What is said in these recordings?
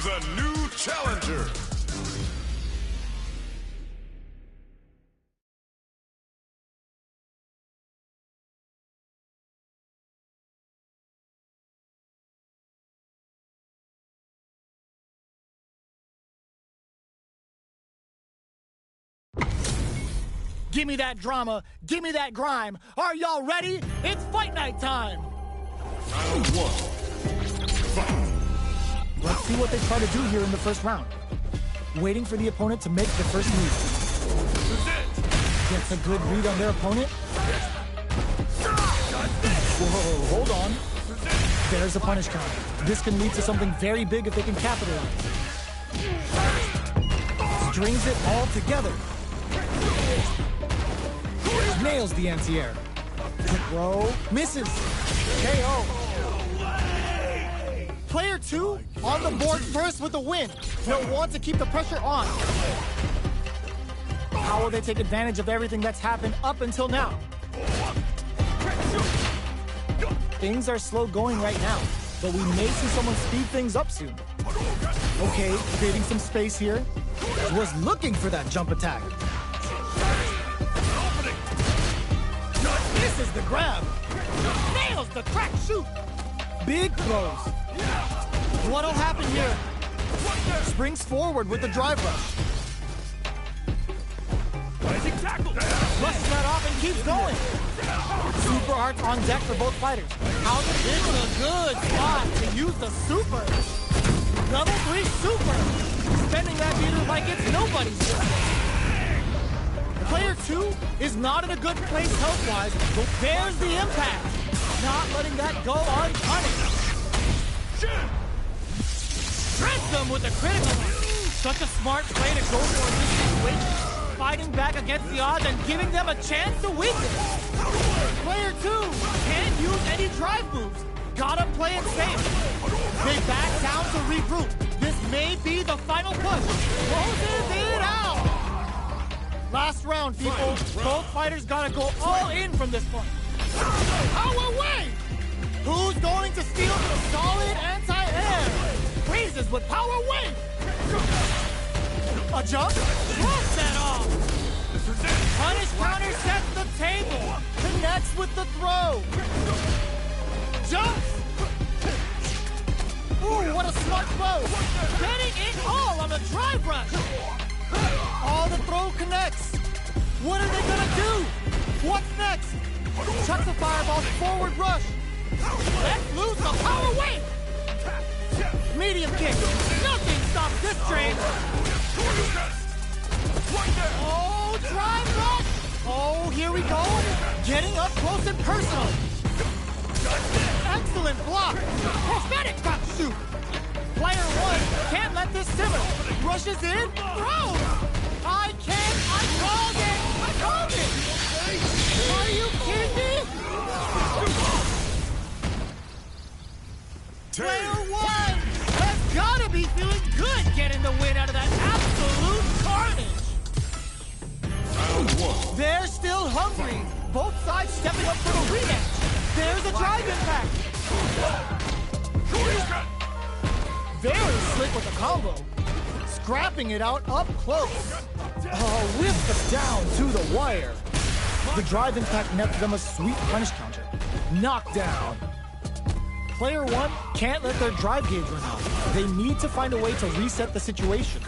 is a new challenger. Give me that drama, give me that grime. Are y'all ready? It's fight night time. Round one. Fight. Let's see what they try to do here in the first round. Waiting for the opponent to make the first move. Gets a good read on their opponent. Whoa, hold on. There's a punish counter. This can lead to something very big if they can capitalize. Strings it all together. Nails the anti-air. Throw, misses. KO. Player 2 on the board first with the win. They'll want to keep the pressure on. How will they take advantage of everything that's happened up until now? Things are slow going right now, but we may see someone speed things up soon. Okay, creating some space here. Was looking for that jump attack. Misses the grab. Nails the crack shoot. Big throws. What'll happen here? Springs forward with the drive rush. Flushes that off and keeps going. Super arts on deck for both fighters. This is a good spot to use the super. Level 3 super. Spending that meter like it's nobody's business. Player 2 is not in a good place health-wise, but there's the impact. Not letting that go unpunished. Shreds them with a critical. Such a smart play to go for in this situation. Fighting back against the odds and giving them a chance to weaken. Player 2 can't use any drive moves. Gotta play it safe. They back down to regroup. This may be the final push. Closes it out. Last round, people. Both fighters gotta go all in from this point. Power wave! Who's going to steal the solid anti-air? Freezes with power wave! A jump? Drops that off! Punish counter sets the table. Connects with the throw. Jumps! Ooh, what a smart throw! Getting it all on the drive rush! All the throw connects. What are they gonna do? What's next? Chucks the fireball's forward rush. Let's lose the power wave. Medium kick. Nothing stops this train. Oh, drive rush. Oh, here we go. Getting up close and personal. Excellent block. Prophetic drop shoot. Player 1 can't let this simmer. Rushes in, throws. I called it. Are you kidding me? Player 1 has gotta be feeling good getting the win out of that absolute carnage. They're still hungry. Both sides stepping up for the rematch. There's a drive impact. Very slick with the combo. Scrapping it out up close. Oh, whipped down to the wire. The drive impact nets them a sweet punish counter. Knockdown. Player 1 can't let their drive gauge run out. They need to find a way to reset the situation.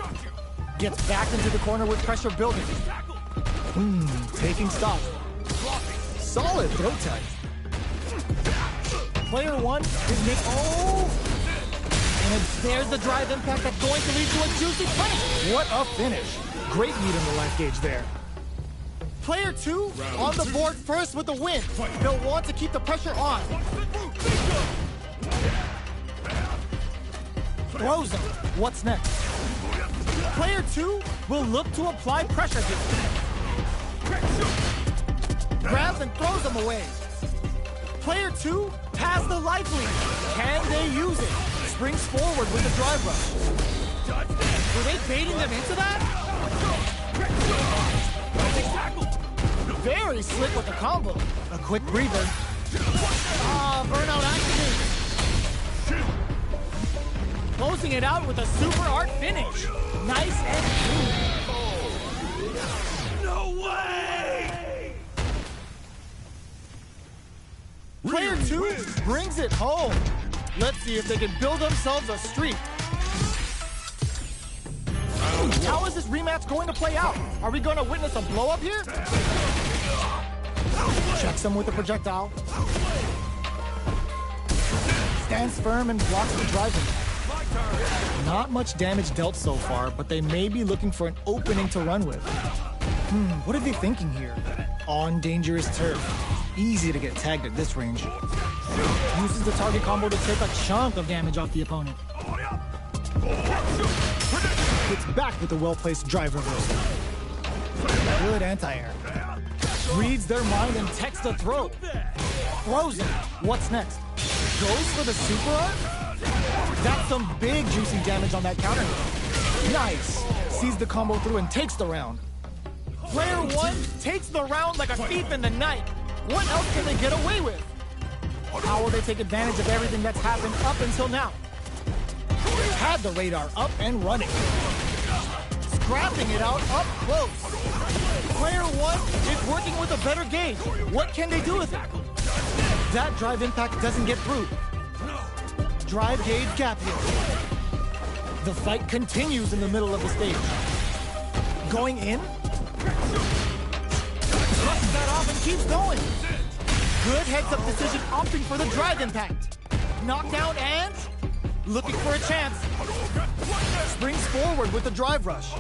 Gets back into the corner with pressure building. Taking stock. Solid throw tag. Player 1 is making... Oh! And there's the drive impact that's going to lead to a juicy punish. What a finish. Great lead in the life gauge there. Player 2 on the board first with the win. They'll want to keep the pressure on. Throws him. What's next? Player 2 will look to apply pressure here. Grabs and throws him away. Player 2 has the life lead. Can they use it? Springs forward with the drive rush. Were they baiting them into that? Very slick with the combo. A quick breather. Burnout activated. closing it out with a super art finish. Nice and clean. No way! Player 2 brings it home. Let's see if they can build themselves a streak. How is this rematch going to play out? Are we going to witness a blow-up here? Checks him with a projectile. Stands firm and blocks the driver. Not much damage dealt so far, but they may be looking for an opening to run with. What are they thinking here? On dangerous turf. Easy to get tagged at this range. Uses the target combo to take a chunk of damage off the opponent. Gets back with a well-placed drive reversal. Good anti-air. Reads their mind and techs the throat. Throws it. What's next? Goes for the super art? That's some big juicy damage on that counter. Nice. Sees the combo through and takes the round. Player 1 takes the round like a thief in the night. What else can they get away with? How will they take advantage of everything that's happened up until now? Had the radar up and running. Scrapping it out up close. Player 1 is working with a better gauge. What can they do with it? That drive impact doesn't get through. Drive gauge gap here. The fight continues in the middle of the stage. Going in. Brushes that off and keeps going. Good heads-up decision opting for the drive impact. Knockdown and looking for a chance. Springs forward with the drive rush.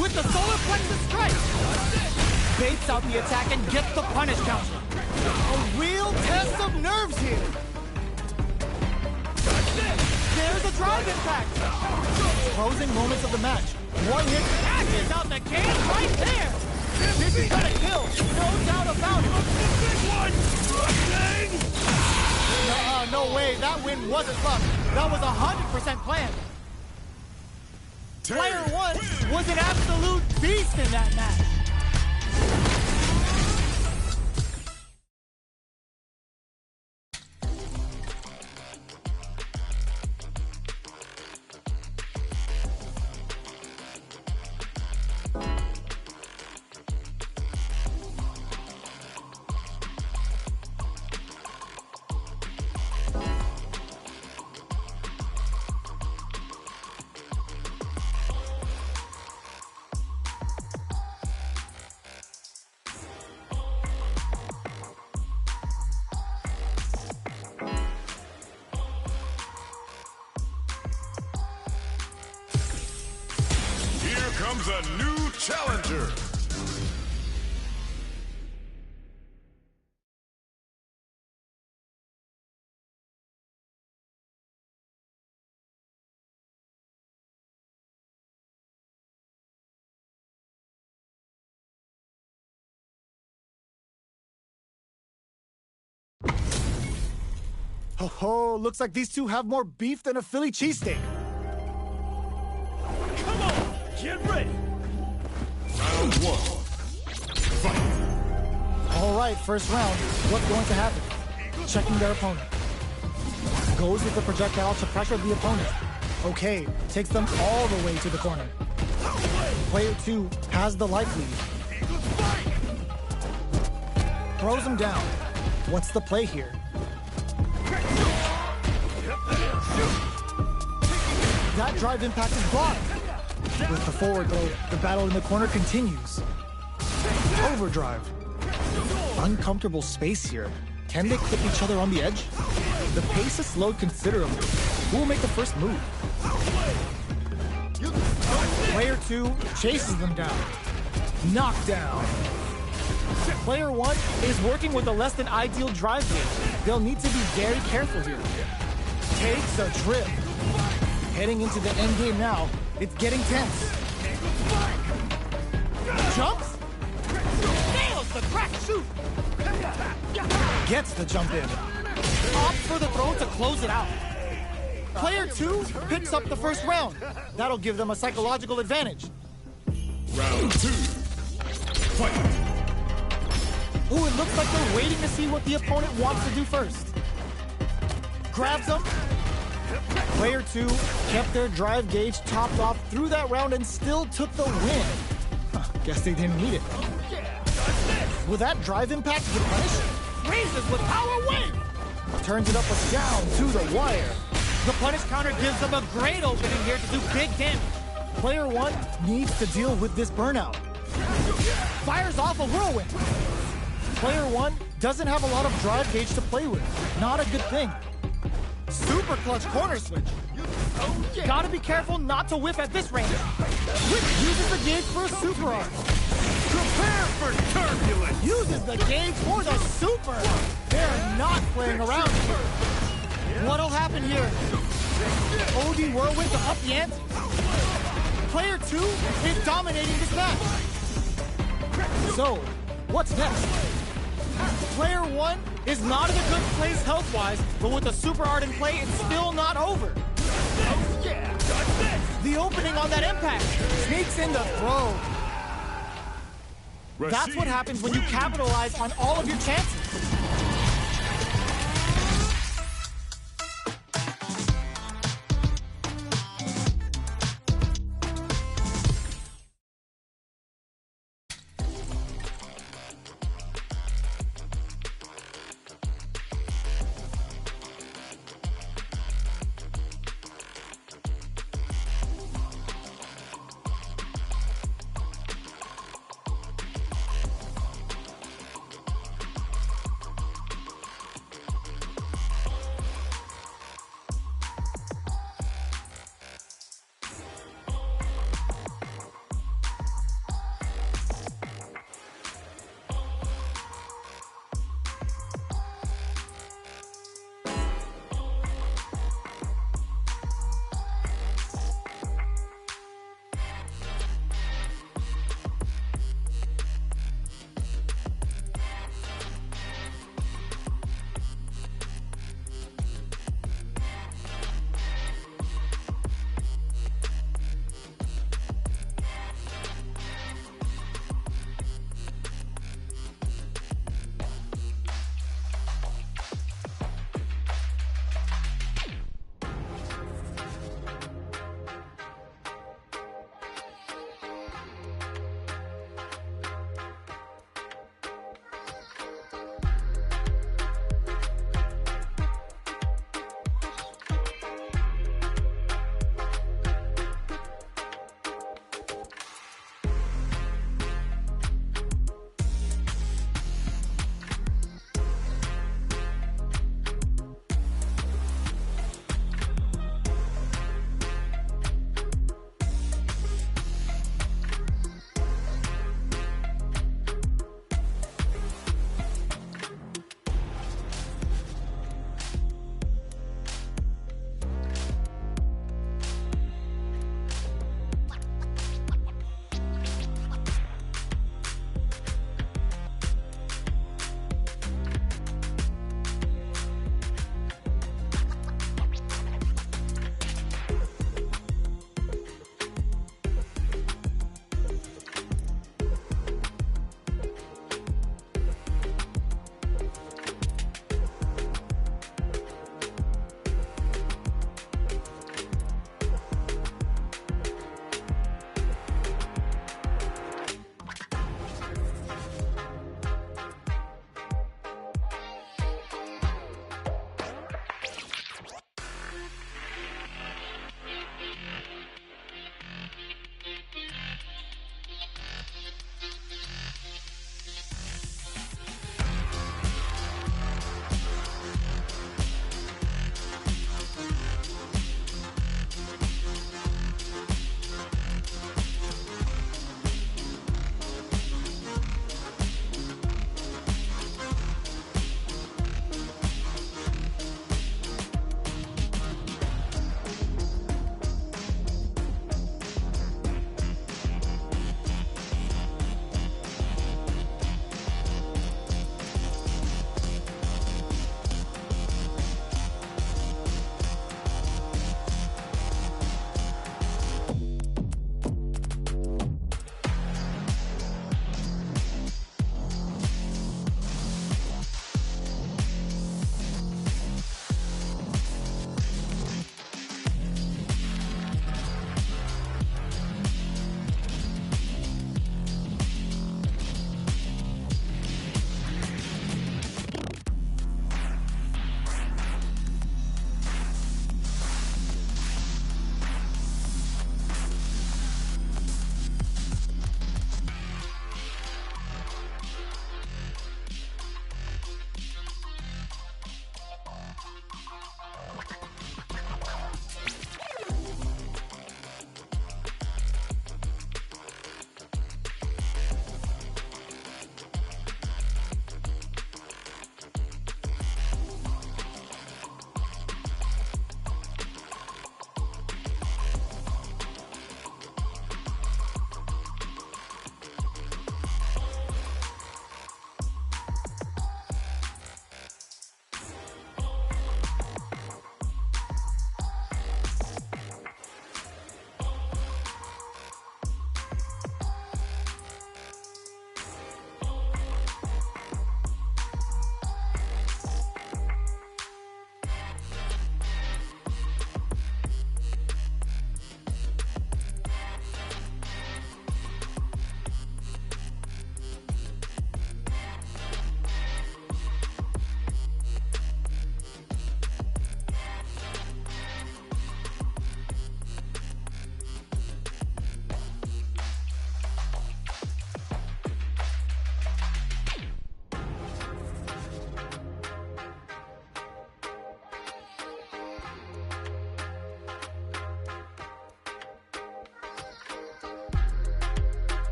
With the solar plexus strike. Baits out the attack and gets the punish counter. A real test of nerves here. There's a drive impact. Closing moments of the match. One hit is out the game right there. This is gonna kill, no doubt about it. No way, that win wasn't luck. That was 100% planned. Player 1 was an absolute beast in that match. Comes a new challenger. Oh, looks like these two have more beef than a Philly cheesesteak. Come on, get ready. Round 1. Fight. All right, first round. What's going to happen? Checking their opponent. Goes with the projectile to pressure the opponent. Okay, takes them all the way to the corner. Player 2 has the life lead. Throws him down. What's the play here? That drive impact is blocked. With the forward throw, the battle in the corner continues. Overdrive. Uncomfortable space here. Can they clip each other on the edge? The pace is slowed considerably. Who will make the first move? Player 2 chases them down. Knockdown. Player 1 is working with a less than ideal drive gauge. They'll need to be very careful here. Takes a trip. Heading into the end game now. It's getting tense. Jumps. Nails the crack shoot. Gets the jump in. Opts for the throw to close it out. Player 2 picks up the first round. That'll give them a psychological advantage. Round 2. Fight. Ooh, it looks like they're waiting to see what the opponent wants to do first. Grabs them. Player 2 kept their drive gauge topped off through that round and still took the win. Guess they didn't need it. Will that drive impact get punished? Raises with power wave! Turns it up or down to the wire. The punish counter gives them a great opening here to do big damage. Player 1 needs to deal with this burnout. Fires off a whirlwind. Player 1 doesn't have a lot of drive gauge to play with. Not a good thing. Super clutch corner switch. Gotta be careful not to whiff at this range. Whip uses the gauge for a super arc. Prepare for turbulence! Uses the gauge for the super. They're not playing around here. What'll happen here? OD whirlwind to up the ante. Player 2 is dominating this match. So, what's next? Player 1 is not in a good place health-wise, but with the super art in play, it's still not over. The opening on that impact sneaks in the throw. That's what happens when you capitalize on all of your chances.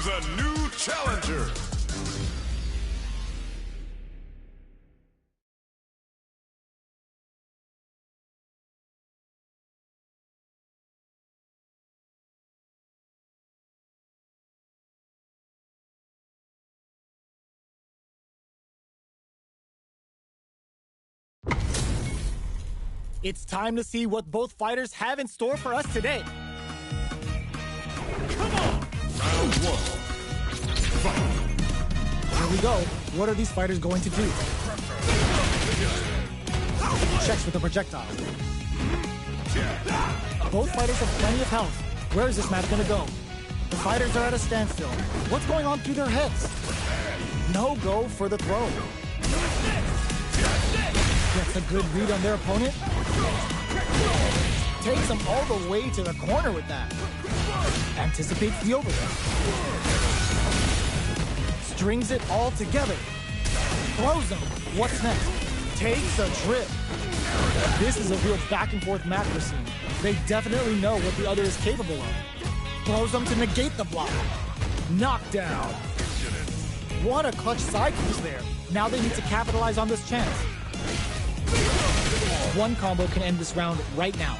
comes a new challenger. It's time to see what both fighters have in store for us today. Come on! Round one. Fight. Here we go. What are these fighters going to do? Checks with the projectile. Both fighters have plenty of health. Where is this match going to go? The fighters are at a standstill. What's going on through their heads? No go for the throw. Gets a good read on their opponent. Takes them all the way to the corner with that. Anticipates the overhead. Strings it all together. Throws them. What's next? Takes a trip. This is a real back and forth match we're seeing. They definitely know what the other is capable of. Throws them to negate the block. Knockdown. What a clutch side piece there. Now they need to capitalize on this chance. One combo can end this round right now.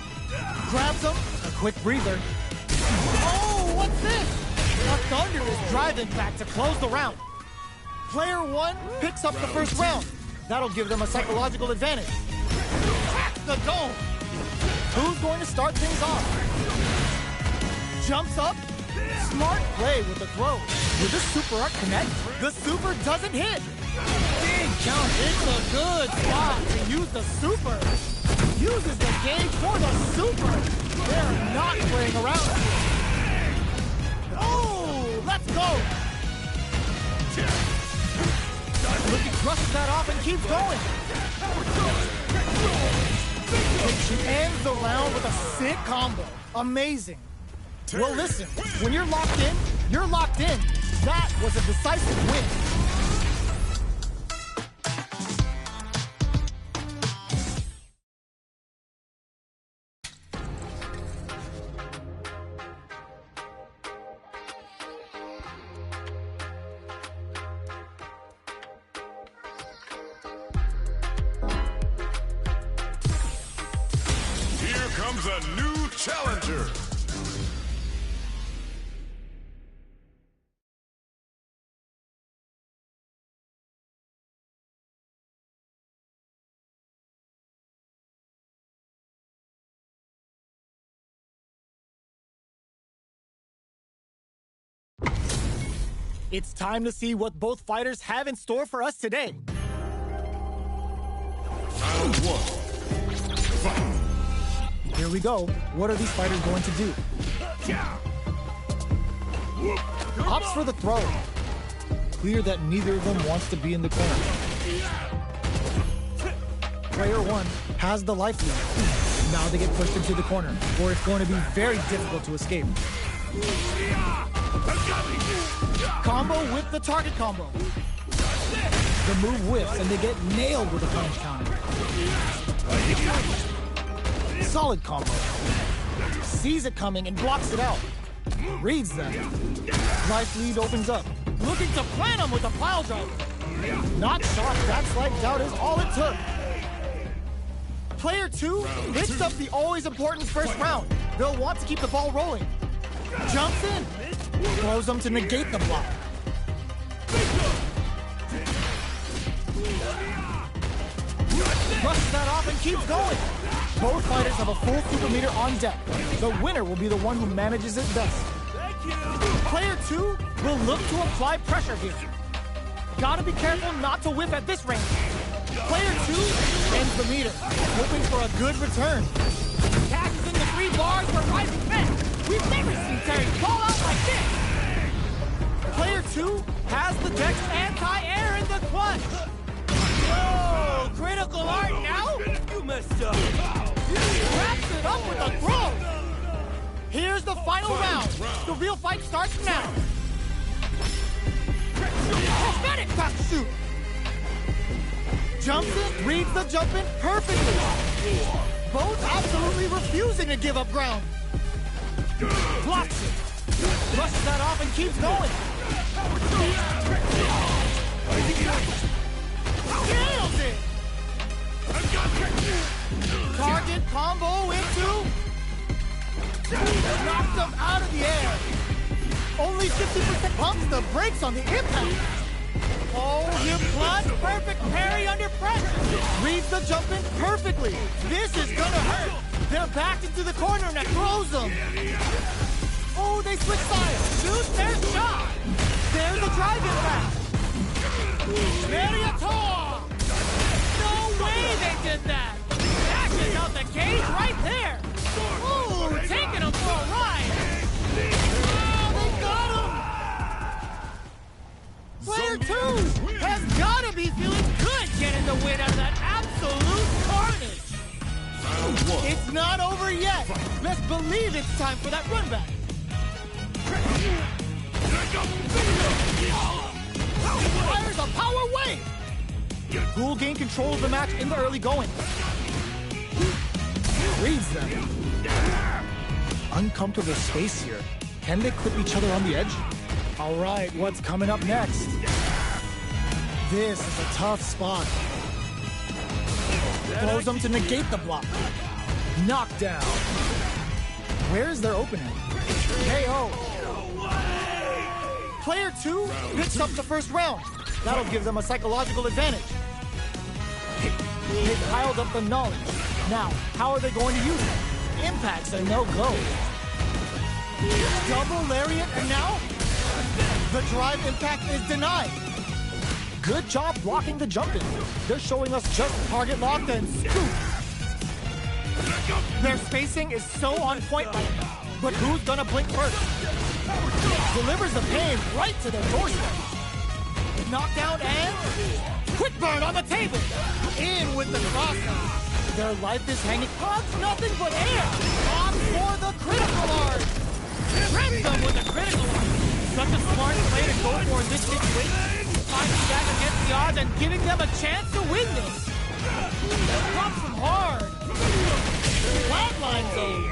Grabs him, a quick breather. Oh, what's this? A Thunder is driving back to close the round. Player one picks up the first round. That'll give them a psychological advantage. Crack the dome. Who's going to start things off? Jumps up. Smart play with the throw. With the super arc connect, the super doesn't hit. Big count. It's a good spot to use the super. Uses the gauge for the super. They're not playing around. Oh, let's go. Looking crushes that off and keeps going. And she ends the round with a sick combo. Amazing. Well, listen, when you're locked in, you're locked in. That was a decisive win. Here comes a new challenger. It's time to see what both fighters have in store for us today. Round one. Fight. Here we go. What are these fighters going to do? Opts for the throw. Clear that neither of them wants to be in the corner. Player one has the life lead. Now they get pushed into the corner, where it's going to be very difficult to escape. Combo with the target combo. The move whiffs and they get nailed with a punch counter. Solid combo. Sees it coming and blocks it out. Reads them. Life lead opens up. Looking to plant him with a pile driver. Not shocked, that slight doubt is all it took. Player two picks up the always important first round. They'll want to keep the ball rolling. Jumps in. Throws them to negate the block. Brushes that off and keeps going. Both fighters have a full super meter on deck. The winner will be the one who manages it best. Player two will look to apply pressure here. Gotta be careful not to whiff at this range. Player two ends the meter, hoping for a good return. Catches in the 3 bars for rising fast. We've never seen Terry call out like this. Player two has the deck's anti-air in the clutch. Whoa, critical art now? You messed up. Wraps it up with a throw. Here's the final round. The real fight starts now. Prosthetic back shoot. Jumps in, reads the jump in perfectly. Both absolutely refusing to give up ground. Blocks it. Brushes that off and keeps going. Nails it! Target combo into... Knocks them out of the air. Only 50% pumps the brakes on the impact. Oh, you plus perfect parry under pressure. Reads the jump in perfectly. This is gonna hurt. They're backed into the corner and it throws them. Oh, they switch sides. Shoot their shot. There's a drive impact. Variator! No way they did that. Dashes out the cage right there. Ooh, taking him for a ride. Oh, they got him. Player 2 has got to be feeling good getting the win out of that absolute carnage. It's not over yet. Let's believe it's time for that run back. Fires a power wave. Who'll gain control of the match in the early going. Reads them. Uncomfortable space here. Can they clip each other on the edge? All right, what's coming up next? This is a tough spot. Throws them to negate the block. Knockdown. Where's their opening? KO. Player 2 picks up the first round. That'll give them a psychological advantage. They piled up the knowledge. Now, how are they going to use it? Impacts and they'll go. Double lariat and now? The drive impact is denied. Good job blocking the jumping. They're showing us just target locked and scoop. Their spacing is so on point right now. But who's gonna blink first? Delivers the pain right to their doorstep. Knockdown and quick burn on the table. In with the crosser. Their life is hanging on nothing but air. On for the critical art. Rent them with the critical art. Such a smart play to go for in this situation. Fighting back against the odds and giving them a chance to win this. Drops them hard. Flatline zone.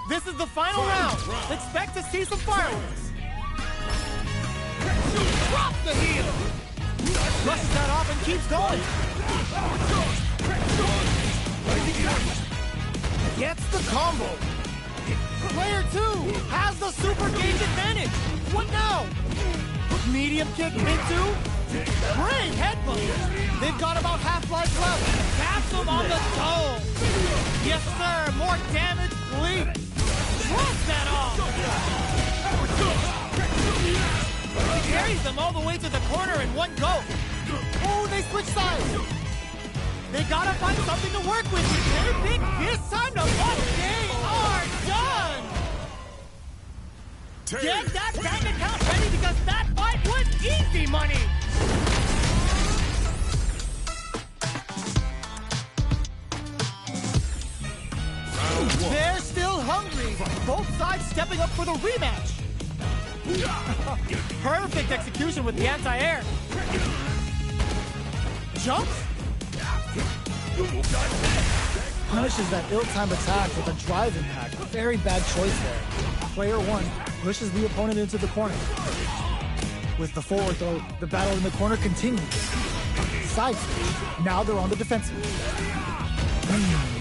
This is the final round. Expect to see some fireworks. Drop the heel. Brushes that off and keeps going. Gets the combo. Player 2 has the super gauge advantage. What now? Medium kick into great headbutt. They've got about half life left. Taps them on the toe. Yes, sir. More damage, please. Drops that off. Carries them all the way to the corner in one go. Oh, they switch sides. They gotta find something to work with. They think this time to fuck. They are done. Get that bank account ready because that fight was easy money. They're still hungry. Both sides stepping up for the rematch. Perfect execution with the anti-air. Jumps. Punishes that ill-timed attack with a drive impact. Very bad choice there. Player 1 pushes the opponent into the corner. With the forward throw, the battle in the corner continues. Side switch. Now they're on the defensive.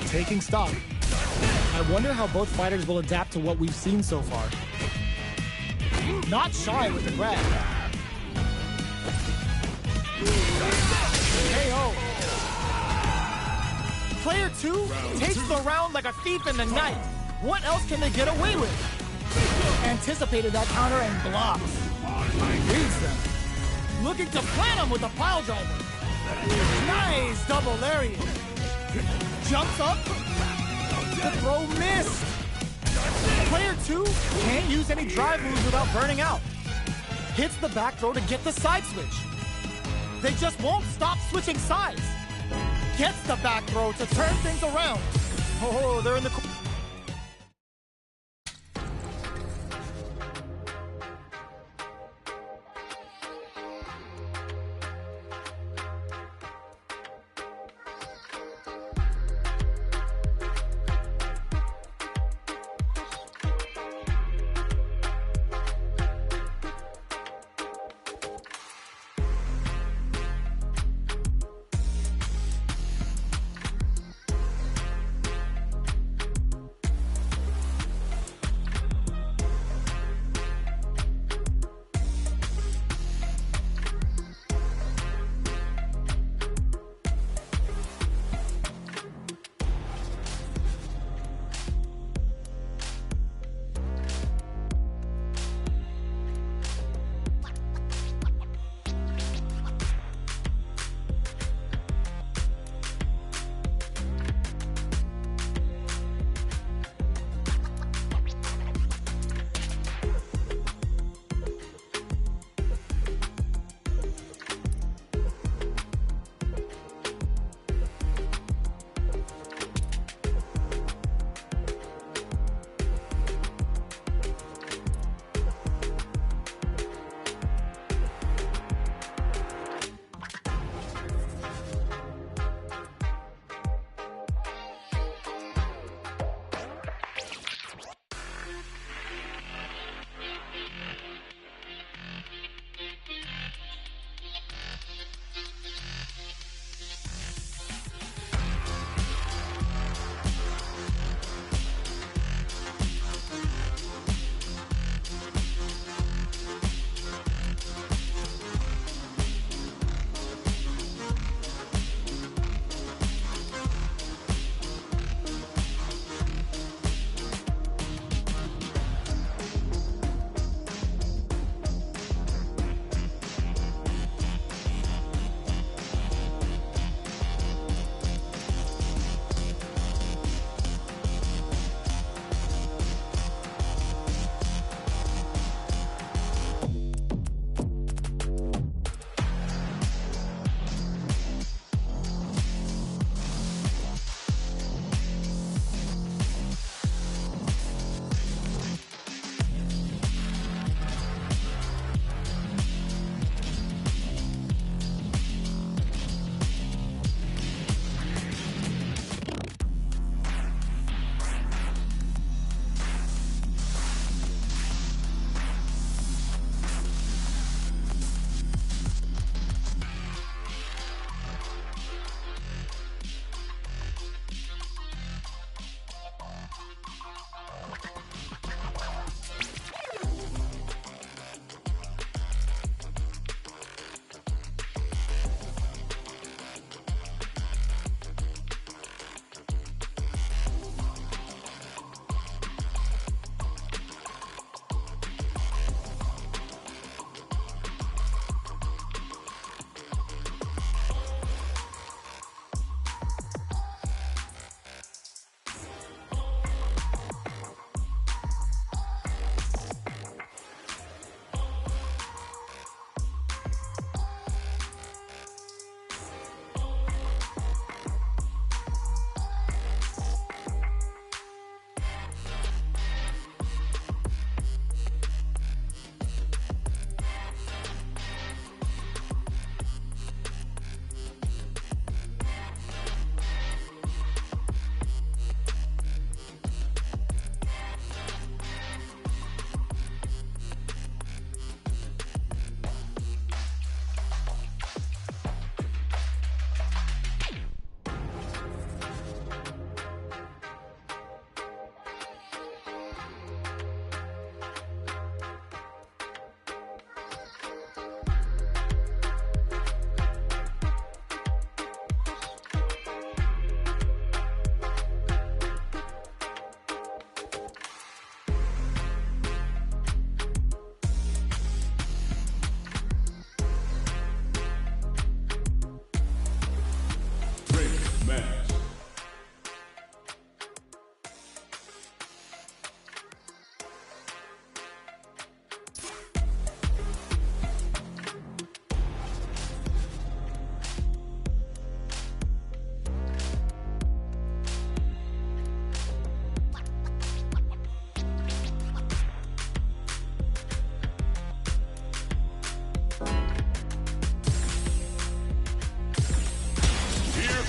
Taking stock. I wonder how both fighters will adapt to what we've seen so far. Not shy with the grab. KO. Player 2 takes the round like a thief in the night. What else can they get away with? Anticipated that counter and blocks. Reads them. Looking to plant him with a pile driver. Nice double lariat. Jumps up. The throw missed. Player 2 can't use any drive moves without burning out. Hits the back throw to get the side switch. They just won't stop switching sides. Gets the back throw to turn things around. Oh, they're in the...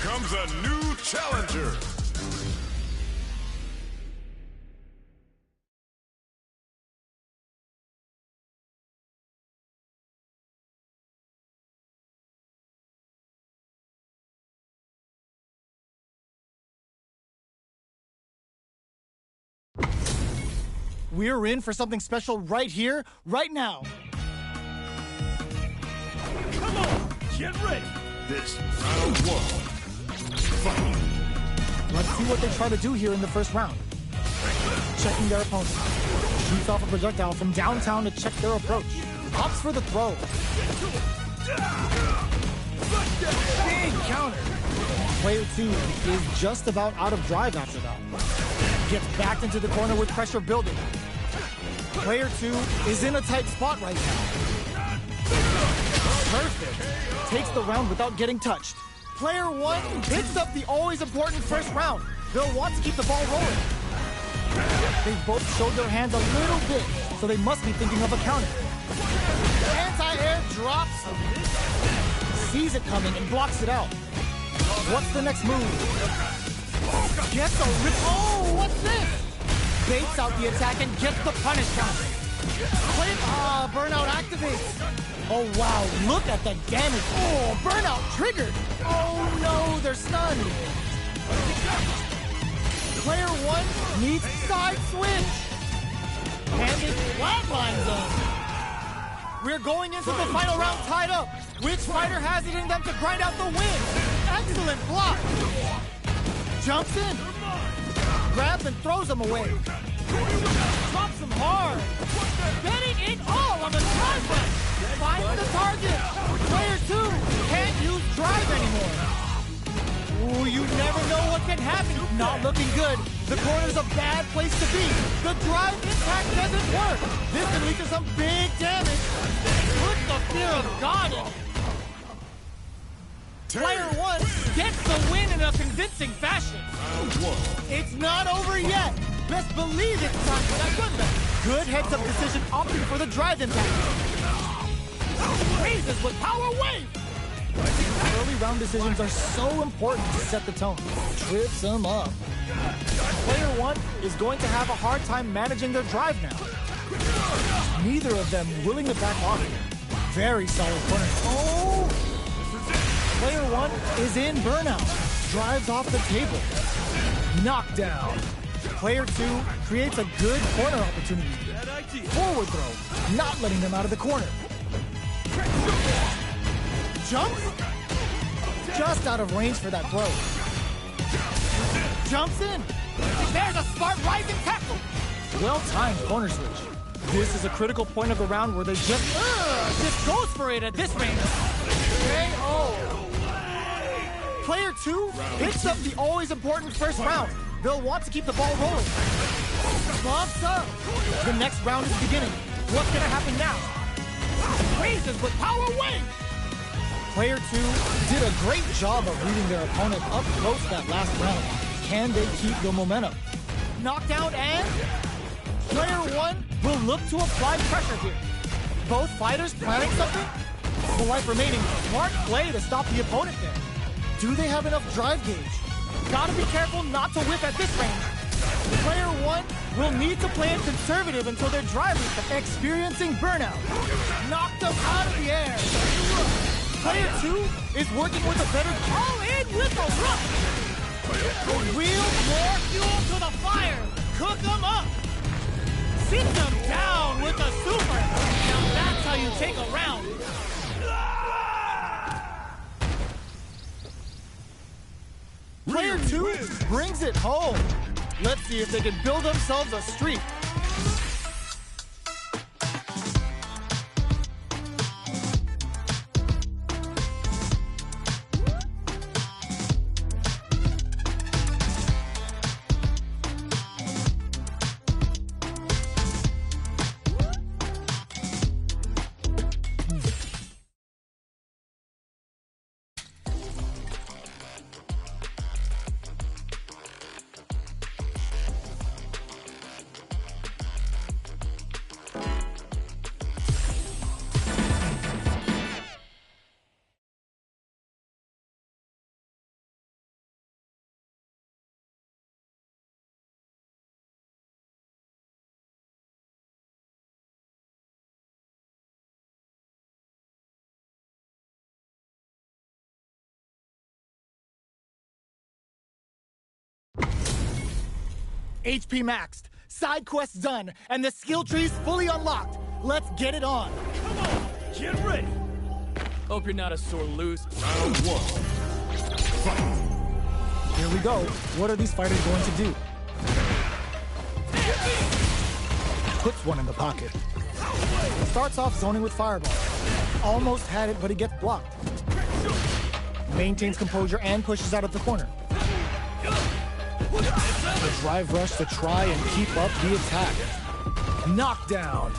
comes a new challenger. We're in for something special right here, right now. Come on, get ready. This round one. Fight. Let's see what they try to do here in the first round. Checking their opponent. Shoots off a projectile from downtown to check their approach. Opts for the throw. Big counter. Player 2 is just about out of drive after that. Gets backed into the corner with pressure building. Player 2 is in a tight spot right now. Perfect. Takes the round without getting touched. Player 1 picks up the always important first round. They'll want to keep the ball rolling. They've both showed their hands a little bit, so they must be thinking of a counter. Anti-air drops. Sees it coming and blocks it out. What's the next move? Gets a rip. Oh, what's this? Baits out the attack and gets the punish counter. Burnout activates. Oh, wow, look at the damage. Oh, burnout triggered. Oh, no, they're stunned. Player 1 needs side switch. Handed flatline zone. We're going into the final round tied up. Which fighter has it in them to grind out the win? Excellent block. Jumps in. Grabs and throws him away. Drops him hard. Betting it all on the drive button. Finds the target. Player 2 can't use drive anymore. Ooh, you never know what can happen. Not looking good. The corner's a bad place to be. The drive impact doesn't work. This can lead to some big damage. Put the fear of God in it. Player 1 gets the win in a convincing fashion. It's not over yet. Best believe it's time for that good. Good heads-up decision opting for the drive impact. Raises with power wave. Early round decisions are so important to set the tone. Trips them up. Player 1 is going to have a hard time managing their drive now. Neither of them willing to back off here. Very solid corner. Oh! Player 1 is in burnout. Drives off the table. Knockdown. Player 2 creates a good corner opportunity. Forward throw. Not letting them out of the corner. Jumps. Just out of range for that throw. Jumps in. There's a smart rising tackle. Well-timed corner switch. This is a critical point of the round where they just goes for it at this range. KO. Player 2 picks up the always important first round. They'll want to keep the ball rolling. Bumps up. The next round is beginning. What's going to happen now? Raises with power wave. Player 2 did a great job of reading their opponent up close that last round. Can they keep the momentum? Knockdown and Player 1 will look to apply pressure here. Both fighters planning something? The life remaining, smart play to stop the opponent there. Do they have enough drive gauge? Gotta be careful not to whip at this range. Player 1 will need to play it conservative until their drive is experiencing burnout. Knocked them out of the air. Player 2 is working with a better all in with a rush. Wheel more fuel to the fire. Cook them up. Sit them down with a super. Now that's how you take a round. Player 2 brings it home. Let's see if they can build themselves a streak. HP maxed, side quests done, and the skill tree's fully unlocked. Let's get it on. Come on, get ready. Hope you're not a sore loser. Round one. Fight. Here we go. What are these fighters going to do? Puts one in the pocket. Starts off zoning with Fireball. Almost had it, but he gets blocked. Maintains composure and pushes out of the corner. The drive rush to try and keep up the attack. Knockdown.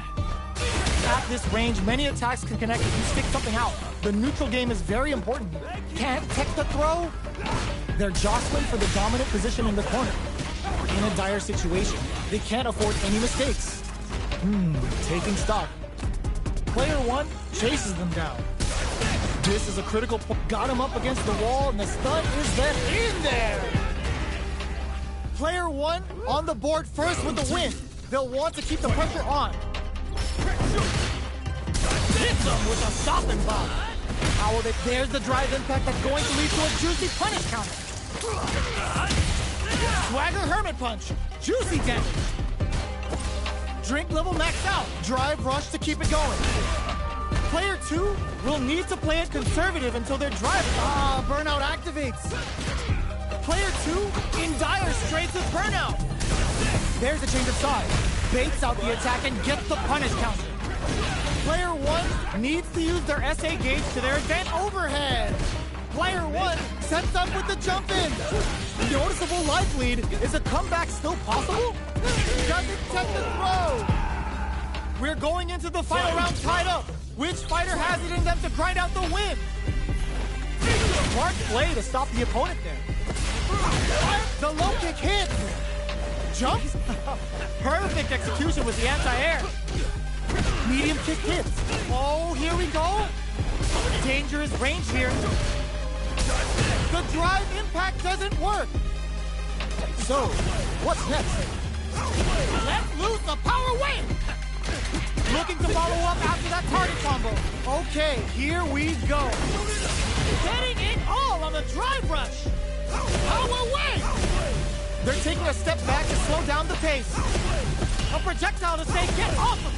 At this range, many attacks can connect if you stick something out. The neutral game is very important. Can't tech the throw? They're jostling for the dominant position in the corner. In a dire situation, they can't afford any mistakes. Taking stock. Player one chases them down. This is a critical point. Got him up against the wall, and the stun is then in there. Player one on the board first with the win. They'll want to keep the pressure on. Hits them with a stopping bomb. How will they? There's the drive impact that's going to lead to a juicy punish counter. Swagger Hermit Punch. Juicy damage. Drink level maxed out. Drive rush to keep it going. Player two will need to play it conservative until their drive burnout activates. Player two in dire straits with burnout. There's a change of side. Baits out the attack and gets the punish counter. Player one needs to use their SA gauge to their advanced overhead. Player one sets up with the jump in. Noticeable life lead. Is a comeback still possible? Doesn't check the throw. We're going into the final round tied up. Which fighter has it in them to grind out the win? Smart play to stop the opponent there. The low kick hits. Jumps. Perfect execution with the anti-air. Medium kick hits. Oh, here we go. Dangerous range here. The drive impact doesn't work. So, what's next? Let loose the power wave. Looking to follow up after that target combo. Okay, here we go. Getting it all on the drive rush. Power wave. They're taking a step back to slow down the pace. A projectile to say, get off him.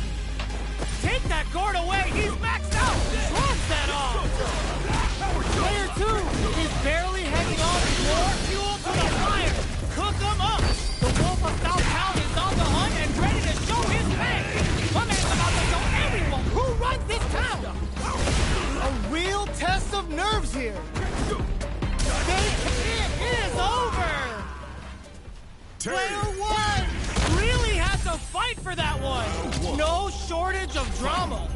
Take that guard away. He's maxed out. Drops that off. Player two is barely hanging on. More fuel to the fire. Cook him up. The Wolf of South Town is on the hunt and ready to show his face. My man's about to show everyone who runs this town. A real test of nerves here. It is over. Player one really had to fight for that one. No shortage of drama.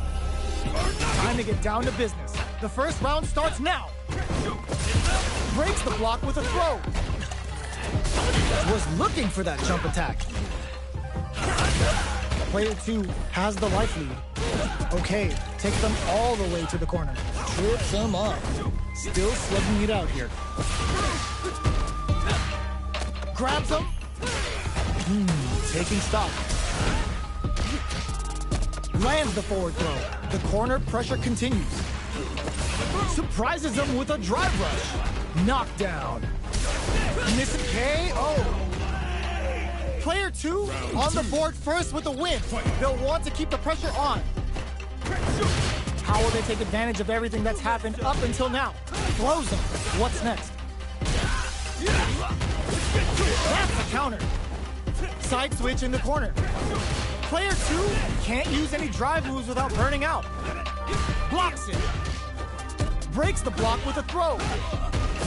Time to get down to business. The first round starts now. Breaks the block with a throw. Was looking for that jump attack. Player two has the life lead. Okay, take them all the way to the corner. Trips them up. Still slugging it out here. Grabs him. Taking stock. Lands the forward throw. The corner pressure continues. Surprises him with a drive rush. Knockdown. Missing KO. Player two on the board first with the win. They'll want to keep the pressure on. How will they take advantage of everything that's happened up until now? Throws them. What's next? That's a counter. Side switch in the corner. Player two can't use any drive moves without burning out. Blocks it. Breaks the block with a throw.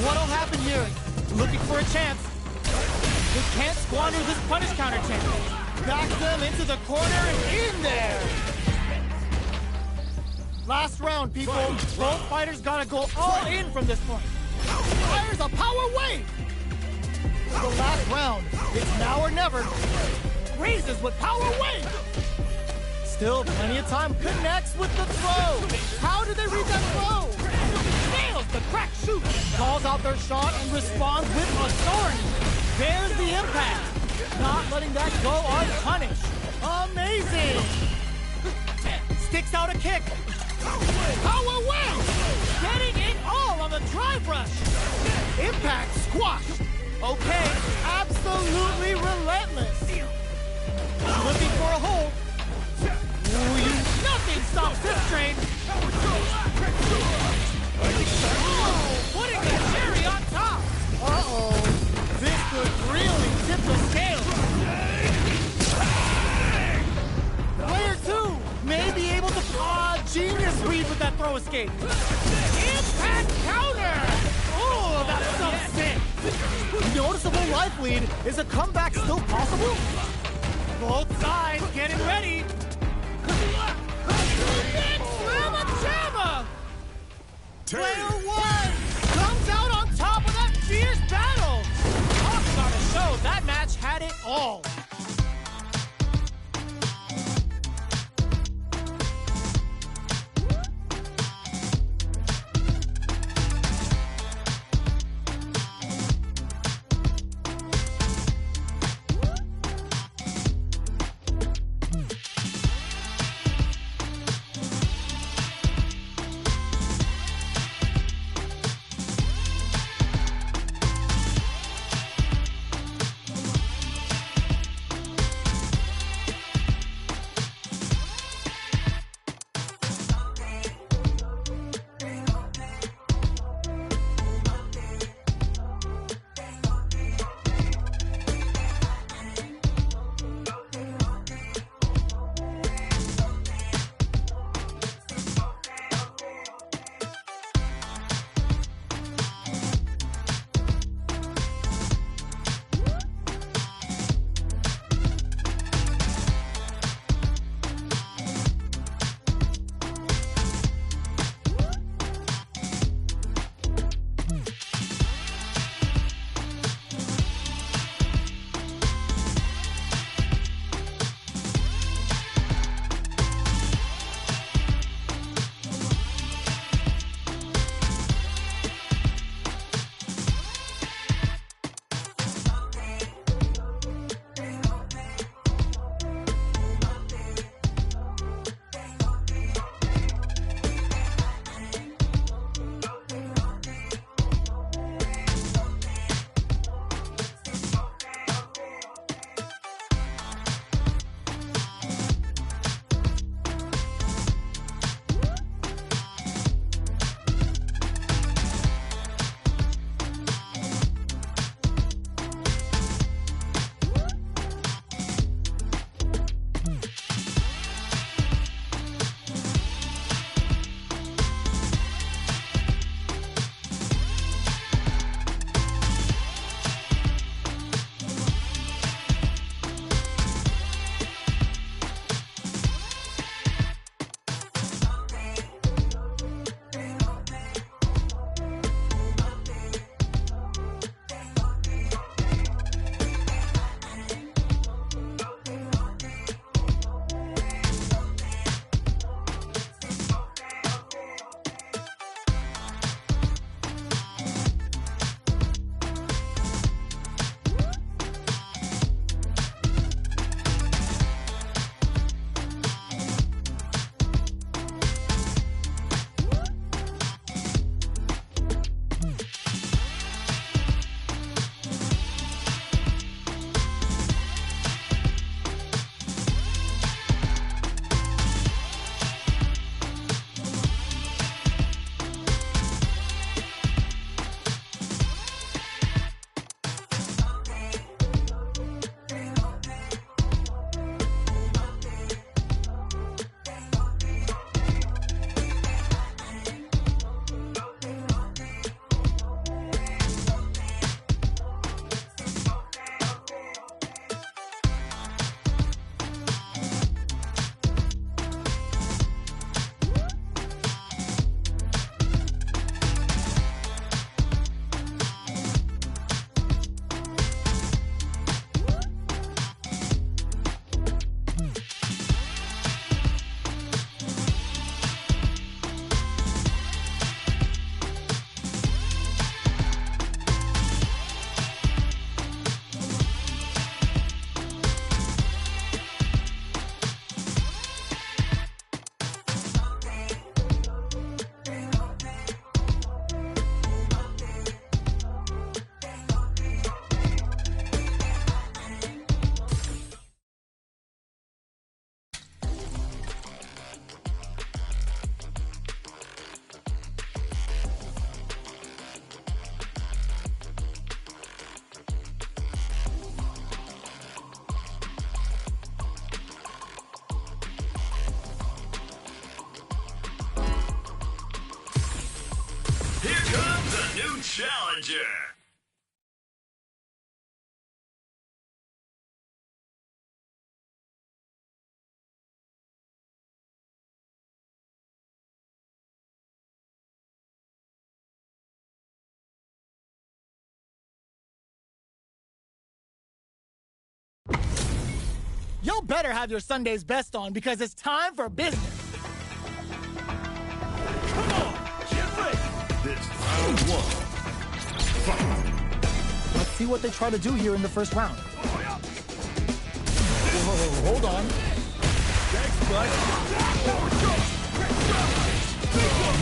What'll happen here? Looking for a chance. They can't squander this punish counter chance. Backs them into the corner and in there. Last round, people. Both fighters gotta go all in from this point. Fires a power wave. The last round. It's now or never. Raises with power wave. Still plenty of time. Connects with the throw. How did they read that throw? Nails the crack shoot. Calls out their shot and responds with authority. There's the impact. Not letting that go unpunished. Amazing. Sticks out a kick. Power wave. Getting it all on the drive rush. Impact squash. Okay, Absolutely relentless. Looking for a hold. nothing stops this train. Oh, putting the cherry on top. Uh-oh. This could really tip the scale. Player 2 may be able to... genius read with that throw escape. Impact counter. Oh, that's so sick. Noticeable life lead. Is a comeback still possible? Both sides getting ready. Slamma jamma. Player 1 comes out on top of that fierce battle. Talk about a show. That match had it all. challenger. Y'all better have your Sunday's best on because it's time for business. Come on, get ready. This round one. Fight. Let's see what they try to do here in the first round. Whoa, hold on.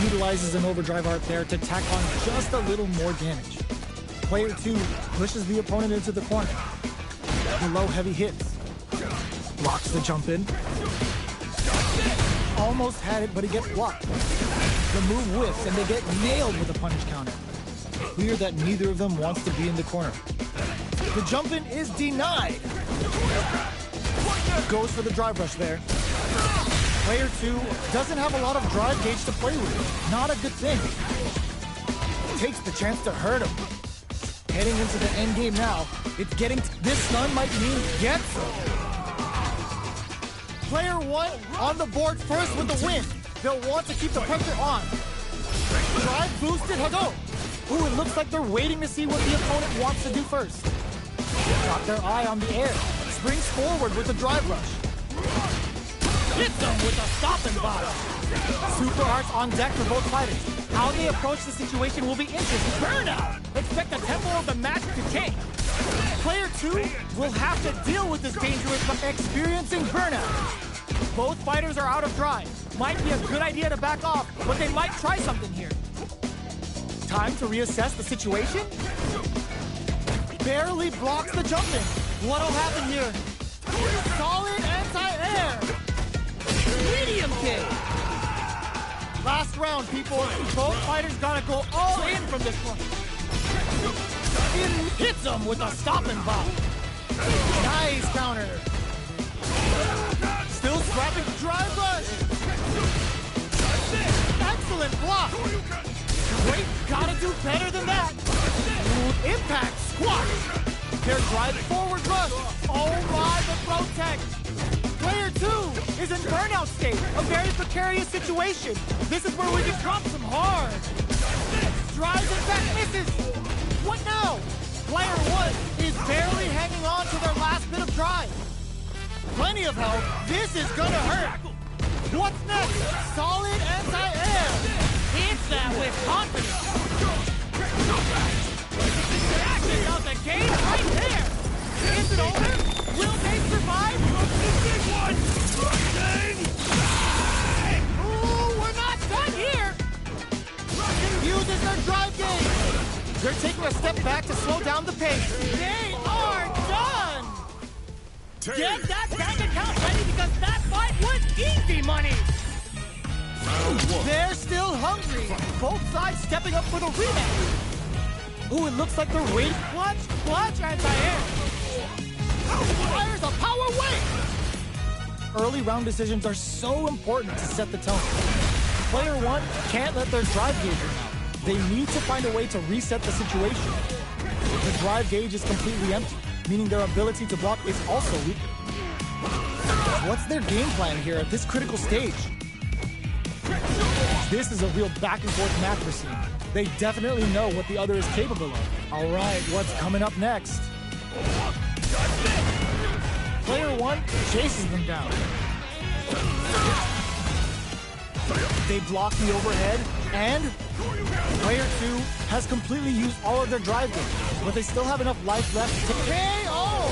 Utilizes an overdrive art there to tack on just a little more damage. Player 2 pushes the opponent into the corner. The low heavy hits. Blocks the jump in. Almost had it, but he gets blocked. The move whiffs, and they get nailed with a punish counter. Clear that neither of them wants to be in the corner. The jump in is denied. Goes for the drive rush there. Player 2 doesn't have a lot of drive gauge to play with. Not a good thing. Takes the chance to hurt him. Heading into the end game now. It's getting this stun might mean get some. Player 1 on the board first with the win. They'll want to keep the pressure on. Drive boosted Hado. Ooh, it looks like they're waiting to see what the opponent wants to do first. Got their eye on the air. Springs forward with a drive rush. Hits them with a stop and bottom. Super arts on deck for both fighters. How they approach the situation will be interesting. Burnout! Expect the tempo of the match to change. Player 2 will have to deal with this dangerous but experiencing burnout. Both fighters are out of drive. Might be a good idea to back off, but they might try something here. Time to reassess the situation? Barely blocks the jump in. What'll happen here? Solid anti-air! Medium kick! Last round, people. Both fighters gotta go all in from this one. Hits him with a stop and bop. Nice counter. Still scrapping drive rush. Excellent block. Wait, gotta do better than that. Impact squash. Their drive forward rush. Oh my, the throw tech. Player 2 is in burnout state. A very precarious situation. This is where we can drop some hard. Drives and back misses. What now? Player 1 is barely hanging on to their last bit of drive. Plenty of help. This is gonna hurt. What's next? Solid anti-air. Hits that with confidence. Acting out the gate right there. Is it over? Will they survive? Ooh, we're not done here. Uses their drive gauge. They're taking a step back to slow down the pace. They are done! Get that bank account ready because that fight was easy money! They're still hungry. Both sides stepping up for the rematch. Ooh, it looks like they're waiting. Clutch, anti-air. Fires a power wave! Early round decisions are so important to set the tone. Player 1 can't let their drive gauge run out. They need to find a way to reset the situation. The drive gauge is completely empty, meaning their ability to block is also weaker. What's their game plan here at this critical stage? This is a real back and forth match we're seeing. They definitely know what the other is capable of. All right, what's coming up next? Player 1 chases them down. They block the overhead, and Player 2 has completely used all of their drive gauge, but they still have enough life left to KO!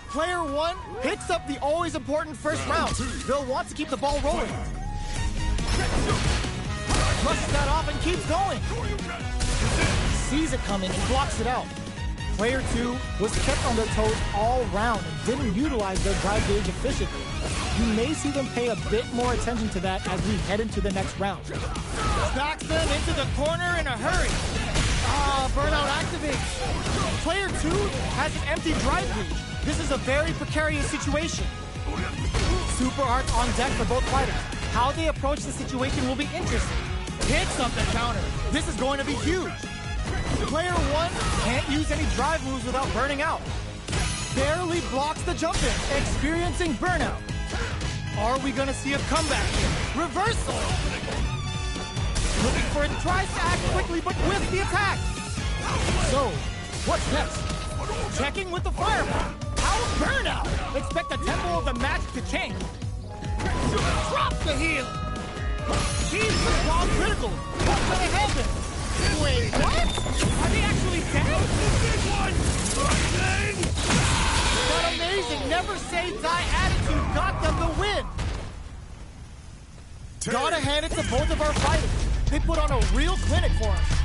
Player 1 picks up the always important first round. They'll want to keep the ball rolling. Brushes that off and keeps going. Sees it coming and blocks it out. Player 2 was kept on their toes all round and didn't utilize their drive gauge efficiently. You may see them pay a bit more attention to that as we head into the next round. Backs them into the corner in a hurry. Burnout activates. Player 2 has an empty drive gauge. This is a very precarious situation. Super arts on deck for both fighters. How they approach the situation will be interesting. hits up the counter. This is going to be huge. Player 1 can't use any drive moves without burning out. Barely blocks the jump in, experiencing burnout. Are we gonna see a comeback here? Reversal! Looking for it, tries to act quickly, but with the attack. So, what's next? Checking with the fireball. Our burnout! Expect the tempo of the match to change. Drop the heel! He's gone critical. What's gonna happen? Wait, what? Are they actually dead? That amazing never say die attitude got them the win. Gotta hand it to both of our fighters. They put on a real clinic for us.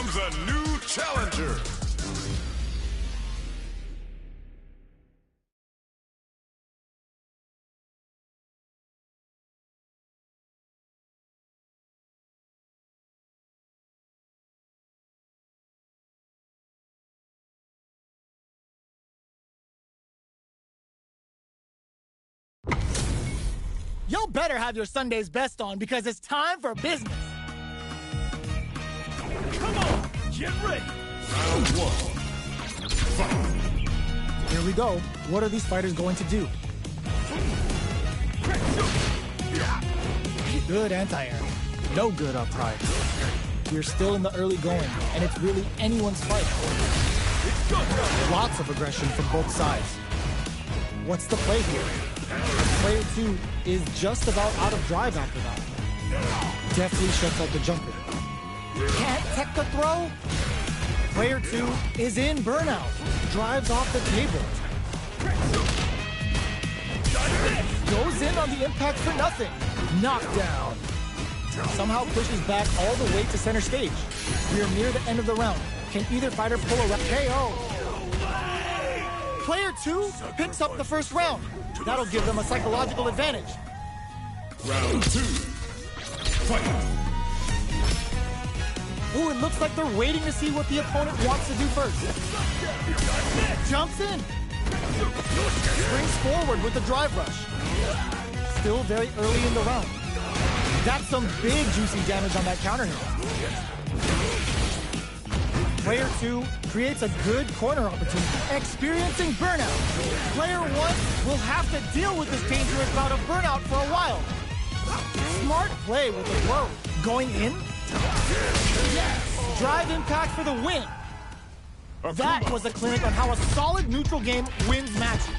comes a new challenger. Y'all better have your Sunday's best on because it's time for business. Come on, get ready. Round one. Fight. Here we go. What are these fighters going to do? Good anti-air. No good upright. We're still in the early going, and it's really anyone's fight. Lots of aggression from both sides. What's the play here? Player 2 is just about out of drive after that. Deftly shuts out the jumper. Can't tech the throw? Player 2 is in burnout. Drives off the table. Goes in on the impact for nothing. Knockdown. Somehow pushes back all the way to center stage. We are near the end of the round. Can either fighter pull a KO? Player 2 picks up the first round. That'll give them a psychological advantage. Round 2. Fight. Ooh, it looks like they're waiting to see what the opponent wants to do first. Jumps in. Springs forward with the drive rush. Still very early in the round. That's some big juicy damage on that counter hit. Player 2 creates a good corner opportunity, experiencing burnout. Player 1 will have to deal with this dangerous bout of burnout for a while. Smart play with the throw. Going in? Yes! Drive impact for the win. That was a clinic on how a solid neutral game wins matches.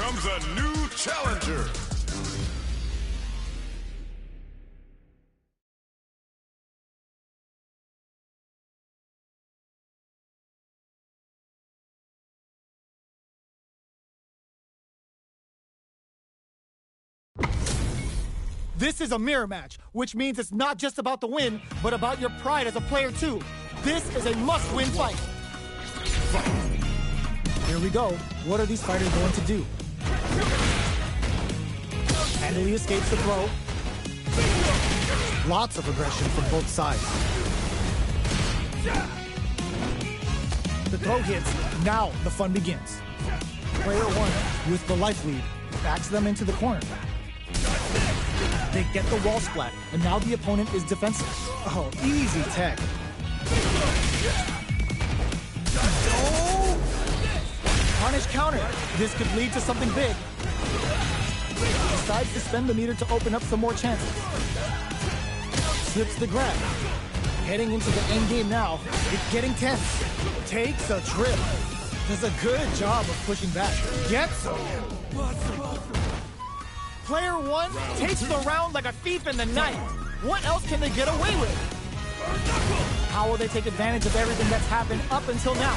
comes a new challenger. This is a mirror match, which means it's not just about the win, but about your pride as a player too. This is a must-win fight. Here we go. What are these fighters going to do? Handily escapes the throw. Lots of aggression from both sides. The throw hits. Now the fun begins. Player one, with the life lead, backs them into the corner. They get the wall splat, and now the opponent is defensive. Oh, easy tech. Oh! Punish counter. This could lead to something big. Decides to spend the meter to open up some more chances. Slips the grab. Heading into the end game now. It's getting tense. Takes a trip. Does a good job of pushing back. Gets him. Player one takes the round like a thief in the night. What else can they get away with? How will they take advantage of everything that's happened up until now?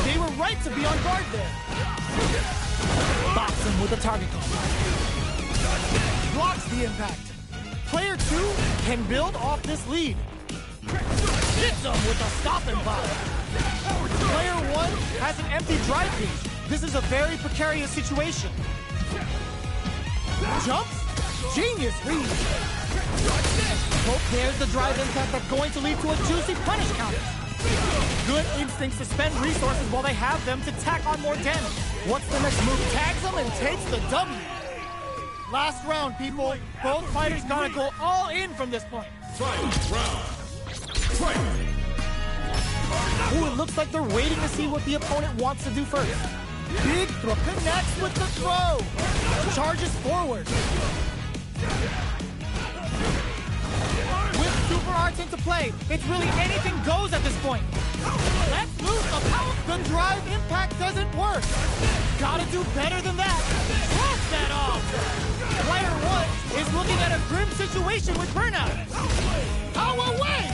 They were right to be on guard there. Bops him with a target call. Blocks the impact. Player two can build off this lead. Hits him with a stop and pop. Player one has an empty drive gauge. This is a very precarious situation. Jumps? Genius read. Hope there's the drive impact that's going to lead to a juicy punish counter. Good instincts to spend resources while they have them to tack on more damage. What's the next move? Tags them and takes the W. Last round, people. Both fighters gotta go all in from this point. Ooh, it looks like they're waiting to see what the opponent wants to do first. Big throw, connects with the throw. Charges forward. With super arts into play, it's really anything goes at this point. Let's lose the power. The drive impact doesn't work. Gotta do better than that. Cross that off. Player one is looking at a grim situation with burnout. Power away.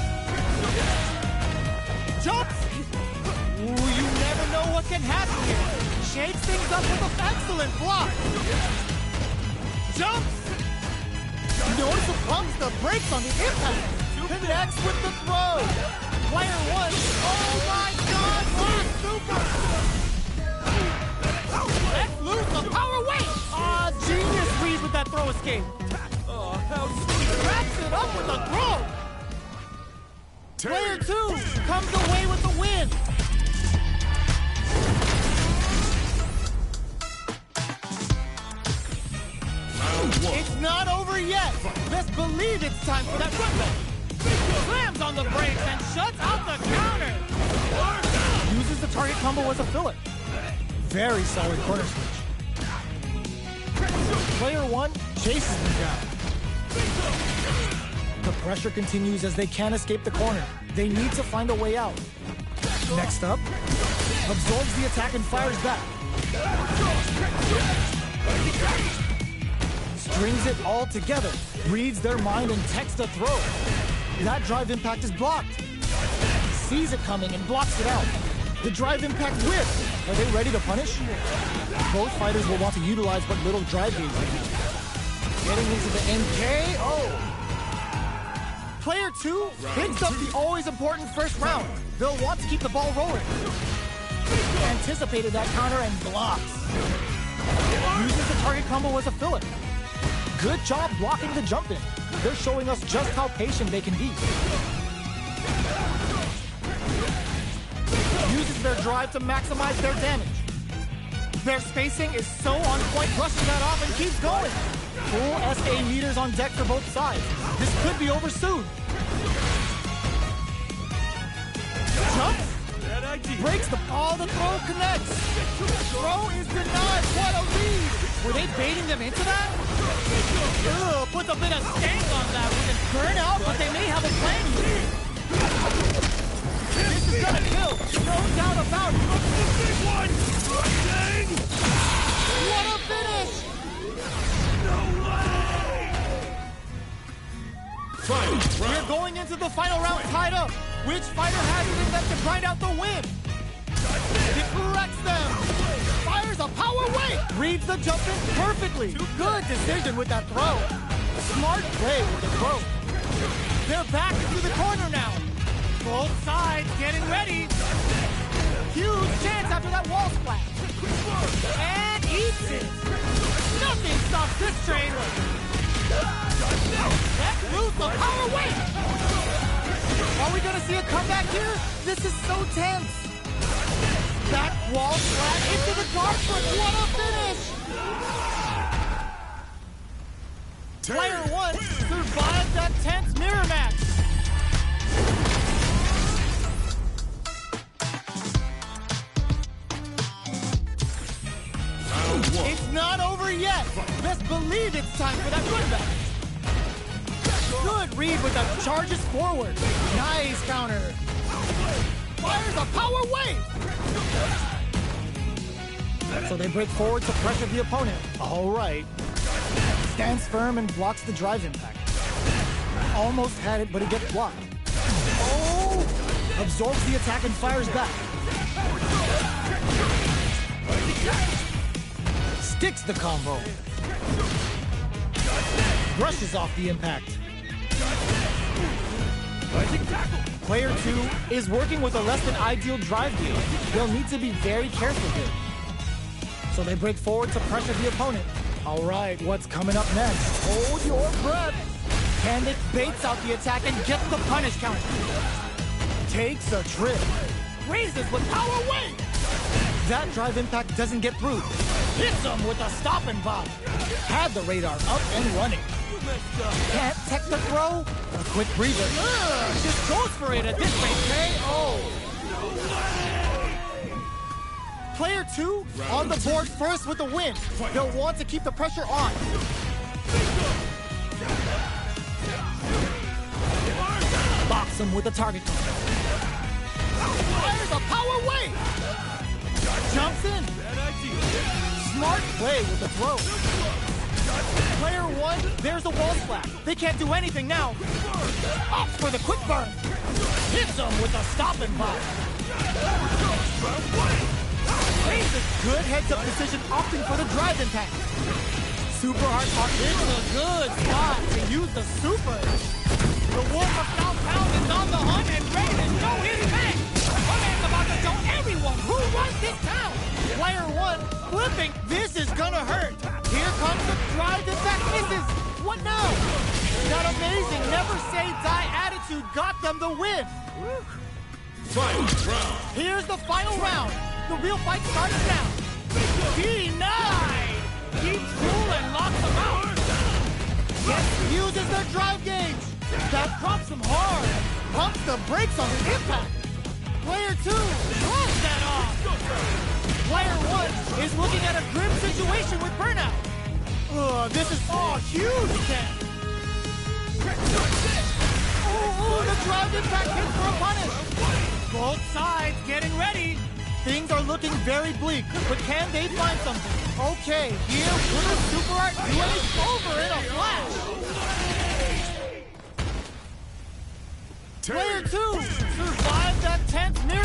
Jumps. Ooh, you never know what can happen here. Shakes things up with an excellent block. Jumps. Notice pumps the brakes on the impact. Connects with the throw. Player one. Oh my God! Super. Let's lose the power away. Genius read with that throw escape. Oh, how sweet. Wraps it up with a throw. Player two comes away with the win. It's not over yet. Best believe it's time for that run back. Slams on the brakes and shuts out the counter. Uses the target combo as a filler. Very solid corner switch. Player one chases them down. The pressure continues as they can't escape the corner. They need to find a way out. Next up, absorbs the attack and fires back. Strings it all together, reads their mind and texts a throw. That drive impact is blocked. Sees it coming and blocks it out. The drive impact whip. Are they ready to punish? Both fighters will want to utilize what little drive gauge they have. Getting into the NK. Oh! Player two picks up the always important first round. They'll want to keep the ball rolling. Anticipated that counter and blocks. Uses the target combo as a filler. Good job blocking the jump in. They're showing us just how patient they can be. Uses their drive to maximize their damage. Their spacing is so on point, brushing that off and keeps going. Full SA meters on deck for both sides. This could be over soon. Jumps. Breaks the ball, the throw connects. Throw is denied. What a lead. Were they baiting them into that? Ugh, puts a bit of stank on that. We can burn out, but they may have a plan here. This is gonna kill. No doubt about it. The big one. What a finish! We're going into the final round tied up. Which fighter has it in them to grind out the win? It corrects them. Fires a power wave. Reads the jump in perfectly. Good decision with that throw. Smart play with the throw. They're back into the corner now. Both sides getting ready. Huge chance after that wall splash. And eats it. Nothing stops this train. Let's lose the power wave. Are we gonna see a comeback here? This is so tense. Back wall splash into the guard foot. What a finish! Player 1 survived that tense mirror match. It's not over yet. Best believe it's time for that comeback. Good read with the charges forward. Nice counter. Fires a power wave. So they break forward to pressure the opponent. All right. Stands firm and blocks the drive impact. Almost had it, but it gets blocked. Oh! Absorbs the attack and fires back. Sticks the combo. Brushes off the impact. Player 2 is working with a less than ideal drive gauge. They'll need to be very careful here. So they break forward to pressure the opponent. All right, what's coming up next? Hold your breath. Candid baits out the attack and gets the punish counter. Takes a trip. Raises with power wave. That drive impact doesn't get through. Hits him with a stop and pop. Had the radar up and running. Can't tech the throw. A quick breather. Just goes for it at this rate. KO. Player 2 on the board first with the win. They'll want to keep the pressure on. Box him with a target. Fires a power wave. Jumps in. Smart play with the throw. Player 1, there's a wall splash. They can't do anything now. Opts for the quick burn. Hits him with a stop and pop. Plays a good heads-up decision, opting for the drive impact. Super hard part. This is a good spot to use the super. The Wolf of Southtown is on the hunt and ready to show his face. A man's about to show everyone who runs this town. Player 1 flipping. This is gonna hurt. Here comes the drive impact misses. What now? That amazing never say die attitude got them the win. Final round. Here's the final round. The real fight starts now. Denied! Keeps cool and locks them out. Yes, uses their drive gauge. That drops them hard. Pumps the brakes on the impact. Player 2 throws that off. Player 1 is looking at a grim situation with burnout. This is huge then. The drive impact hits for a punish. Both sides getting ready. Things are looking very bleak, but can they find something? Okay, here with a super art glazed over in a flash. Player 2 survived that tense mirror